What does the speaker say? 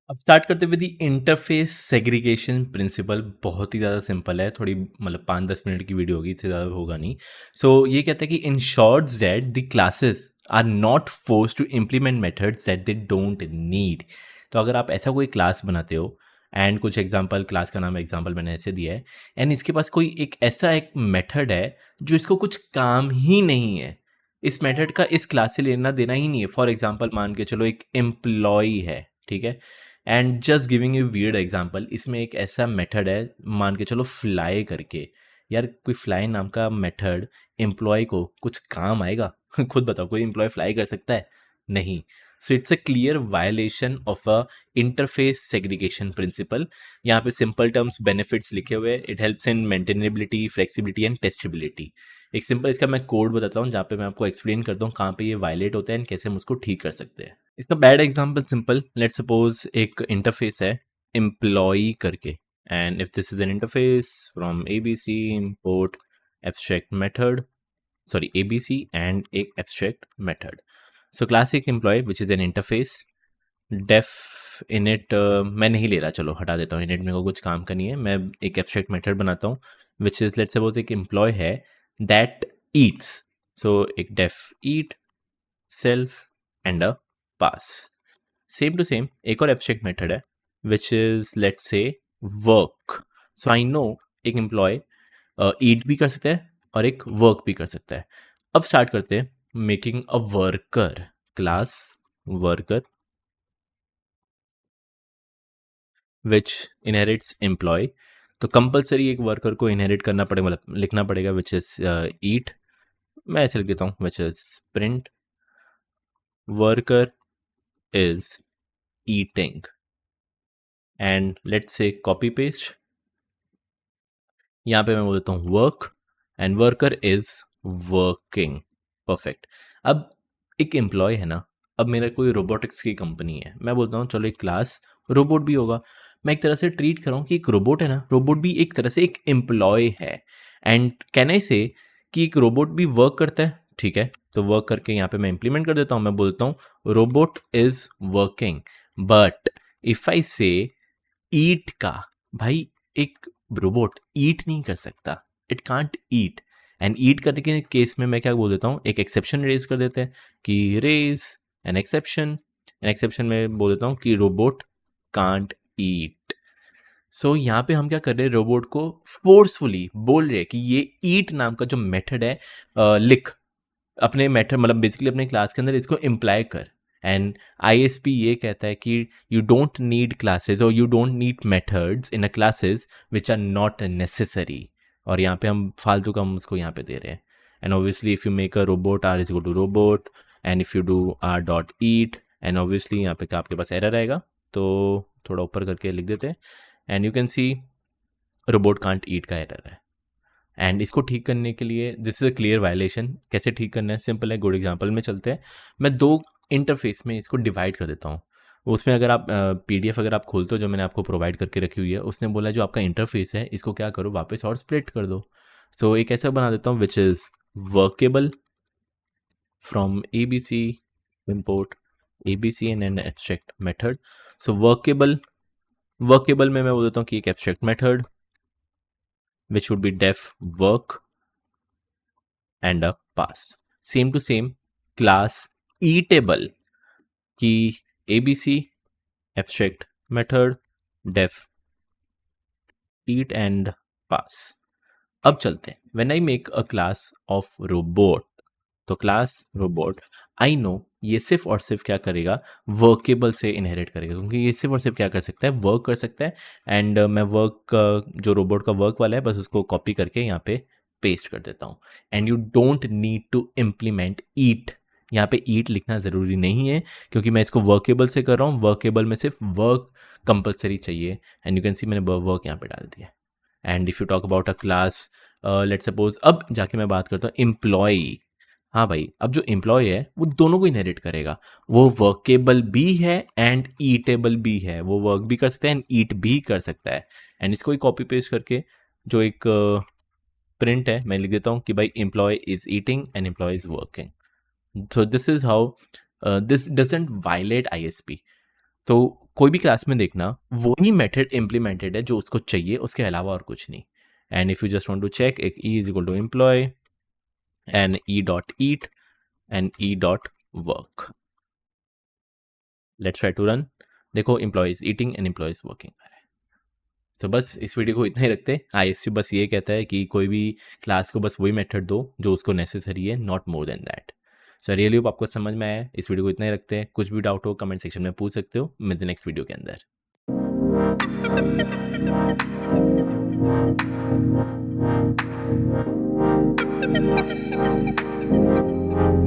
अब स्टार्ट करते हुए दी इंटरफेस सेग्रीगेशन प्रिंसिपल बहुत ही ज़्यादा सिंपल है, थोड़ी मतलब 5-10 मिनट की वीडियो होगी, इससे ज़्यादा होगा नहीं। सो ये कहता है कि ensures that the classes are not force to implement methods that they don't need. तो अगर आप ऐसा कोई क्लास बनाते हो एंड कुछ एग्जांपल, क्लास का नाम एग्जांपल मैंने ऐसे दिया है एंड इसके पास कोई एक ऐसा एक मेथड है जो इसको कुछ काम ही नहीं है, इस मेथड का इस क्लास से लेना देना ही नहीं है। फॉर एग्जाम्पल मान के चलो एक एम्प्लॉय है, ठीक है, and just giving you weird example, इसमें एक ऐसा मेथड है मान के चलो फ्लाई करके। यार कोई फ्लाई नाम का मेथड एम्प्लॉय को कुछ काम आएगा? खुद बताओ, कोई एम्प्लॉय फ्लाई कर सकता है? नहीं। So it's a clear violation of a interface segregation principle. यहाँ पे सिंपल टर्म्स बेनिफिट्स लिखे हुए, it helps in maintainability, flexibility and testability. एक सिंपल इसका मैं कोड बताता हूँ जहाँ पे मैं आपको एक्सप्लेन करता हूँ कहाँ पे ये वायलेट होता है एंड कैसे हम उसको ठीक कर सकते हैं। इसका bad example simple, let's suppose एक इंटरफेस है एम्प्लॉय करके, and if this is an interface from ABC import abstract method, sorry ABC and एक abstract method. So classic employ which is an interface def init, मैं नहीं ले रहा, चलो हटा देता हूँ, इनिट मेरे को कुछ काम का नहीं है, मैं एक एब्स्ट्रैक्ट मेथड बनाता हूँ विच इज लेट्स सपोज एक एम्प्लॉय है दैट ईट्स। सो एक def eat self and a pass. Same to same एक और एब्स्ट्रैक्ट मेथड है which is let's say work. So I know एक एम्प्लॉय ईट भी कर सकता है और एक वर्क भी कर सकता है। अब स्टार्ट करते हैं making a worker class worker which inherits employee. तो कंपलसरी एक वर्कर को इनहेरिट करना पड़ेगा, मतलब लिखना पड़ेगा विच इज ईट। मैं ऐसे लिख देता हूँ which is print worker is eating, and let's say copy paste, यहाँ पे मैं बोल देता हूँ work and worker is working. Perfect. अब एक एम्प्लॉय है ना, अब मेरा कोई रोबोटिक्स की कंपनी है, मैं बोलता हूँ चलो एक क्लास रोबोट भी होगा। मैं एक तरह से ट्रीट कर रहा हूँ कि एक रोबोट है ना, रोबोट भी एक तरह से एक एम्प्लॉय है। एंड कैन आई से कि एक रोबोट भी वर्क करता है, ठीक है, तो वर्क करके यहाँ पे मैं इंप्लीमेंट कर देता हूँ, मैं बोलता हूँ robot is working. But if I से ईट का, भाई एक रोबोट ईट नहीं कर सकता, it can't eat. And eat करने के केस में मैं क्या बोल देता हूँ, एक एक्सेप्शन रेज कर देते हैं कि raise an exception, an exception में बोल देता हूँ कि रोबोट कांट ईट। सो यहाँ पे हम क्या कर रहे हैं, रोबोट को फोर्सफुली बोल रहे हैं कि ये ईट नाम का जो मेथड है लिख अपने मेथड, मतलब बेसिकली अपने क्लास के अंदर इसको इम्प्लाई कर। एंड आईएसपी ये कहता है कि यू डोंट नीड क्लासेस और you don't need methods in a classes which are not necessary. और यहाँ पे हम फालतू का हम उसको यहाँ पे दे रहे हैं। And obviously if you make a robot R is equal to robot, and if you do R dot eat, and obviously यहाँ पे आपके पास एरर आएगा, तो थोड़ा ऊपर करके लिख देते हैं and you can see robot can't eat का एरर है। एंड इसको ठीक करने के लिए this is a clear violation. कैसे ठीक करना है, सिंपल है, गुड एग्जांपल में चलते हैं। मैं दो इंटरफेस में इसको डिवाइड कर देता हूँ। उसमें अगर आप पीडीएफ अगर आप खोलते हो जो मैंने आपको प्रोवाइड करके रखी हुई है, उसने बोला जो आपका इंटरफेस है इसको क्या करो वापस और स्प्लिट कर दो। सो एक ऐसा बना देता हूँ which is workable from abc import abc and an abstract method. So workable में मैं बोल देता हूँ कि एक abstract method which would be def work and a pass. Same to same class eatable की abc abstract method def eat and pass. अब चलते हैं, when I make a class of robot, तो क्लास रोबोट आई नो ये सिर्फ और सिर्फ क्या करेगा, वर्केबल से इनहेरिट करेगा, क्योंकि ये सिर्फ और सिर्फ क्या कर सकता है, वर्क कर सकता है। एंड मैं वर्क जो रोबोट का वर्क वाला है बस उसको कॉपी करके यहाँ पे पेस्ट कर देता हूँ। And you don't need to implement eat, यहाँ पे ईट लिखना ज़रूरी नहीं है क्योंकि मैं इसको वर्केबल से कर रहा हूँ, वर्केबल में सिर्फ वर्क कंपलसरी चाहिए। एंड यू कैन सी मैंने वर्क यहाँ पे डाल दिया। And if you talk about a class, let suppose अब जाके मैं बात करता हूँ एम्प्लॉय। हाँ भाई, अब जो एम्प्लॉय है वो दोनों को इनहेरिट करेगा, वो वर्केबल भी है एंड ईटेबल भी है, वो वर्क भी कर सकता है एंड ईट भी कर सकता है। एंड इसको ही कॉपी पेस्ट करके जो एक प्रिंट है, मैं लिख देता हूँ कि भाई employee is eating and employ is working. So this is how this doesn't violate ISP. तो कोई भी क्लास में देखना वही मेथड इम्प्लीमेंटेड है जो उसको चाहिए, उसके अलावा और कुछ नहीं। And if you just want to check, एक E is equal to employ and E dot eat and E dot work. Let's try to run. देखो employ is eating and employ is working. सो बस इस video को इतना ही रखते हैं। ISP बस ये कहता है कि कोई भी क्लास को बस वही मेथड दो जो उसको नेसेसरी है, not more than that. So really hope आपको समझ में आया है। इस वीडियो को इतना ही रखते हैं। कुछ भी डाउट हो कमेंट सेक्शन में पूछ सकते हो। मिलते हैं नेक्स्ट वीडियो के अंदर।